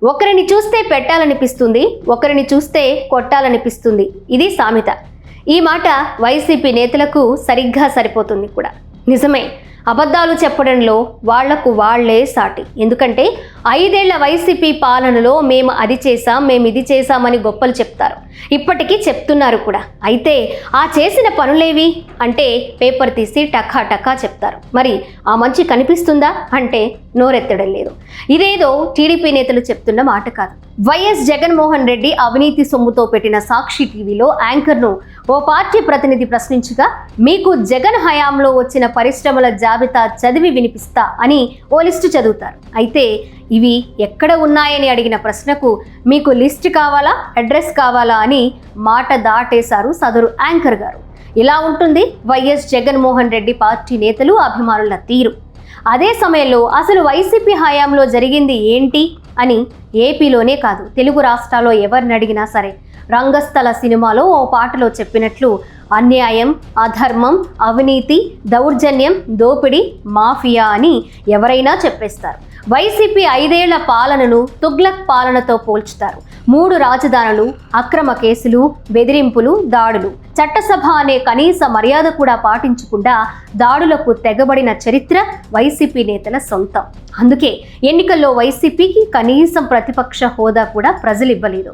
ఒకరిని చూస్తే పెట్టాలనిపిస్తుంది, ఒకరిని చూస్తే కొట్టాలనిపిస్తుంది. ఇది సామెత. ఈ మాట వైసీపీ నేతలకు సరిగ్గా సరిపోతుంది కూడా. నిజమే, అబద్ధాలు చెప్పడంలో వాళ్లకు వాళ్లే సాటి. ఎందుకంటే 5 ఏళ్ల వైసీపీ పాలనలో మేము అది చేశాం, మేము ఇది చేశామని గొప్పలు చెప్తారు. ఇప్పటికీ చెప్తున్నారు కూడా. అయితే ఆ చేసిన పనులేవి అంటే పేపర్ తీసి టకా టకా చెప్తారు. మరి ఆ మంచి కనిపిస్తుందా అంటే నోరెత్తడం లేదు. ఇదేదో టీడీపీ నేతలు చెప్తున్న మాట కాదు. వైఎస్ జగన్మోహన్ రెడ్డి అవినీతి సొమ్ముతో పెట్టిన సాక్షి టీవీలో యాంకర్ను ఓ పార్టీ ప్రతినిధి ప్రశ్నించగా, మీకు జగన్ హయాంలో వచ్చిన పరిశ్రమల జాబితా చదివి వినిపిస్తా అని ఓ లిస్టు చదువుతారు. అయితే ఇవి ఎక్కడ ఉన్నాయని అడిగిన ప్రశ్నకు మీకు లిస్ట్ కావాలా, అడ్రస్ కావాలా అని మాట దాటేశారు సదరు యాంకర్ గారు. ఇలా ఉంటుంది వైఎస్ జగన్మోహన్ రెడ్డి పార్టీ నేతలు, అభిమానుల తీరు. అదే సమయంలో అసలు వైసీపీ హయాంలో జరిగింది ఏంటి అని ఏపీలోనే కాదు, తెలుగు రాష్ట్రాల్లో ఎవరిని అడిగినా సరే రంగస్థల సినిమాలో ఓ పాటలో చెప్పినట్లు అన్యాయం, అధర్మం, అవినీతి, దౌర్జన్యం, దోపిడీ, మాఫియా అని ఎవరైనా చెప్పేస్తారు. వైసీపీ 5 ఏళ్ల పాలనను తుగ్లక్ పాలనతో పోల్చుతారు. 3 రాజధానులు, అక్రమ కేసులు, బెదిరింపులు, దాడులు, చట్టసభ అనే కనీస మర్యాద కూడా పాటించకుండా దాడులకు తెగబడిన చరిత్ర వైసీపీ నేతల సొంతం. అందుకే ఎన్నికల్లో వైసీపీకి కనీసం ప్రతిపక్ష హోదా కూడా ప్రజలు ఇవ్వలేదు.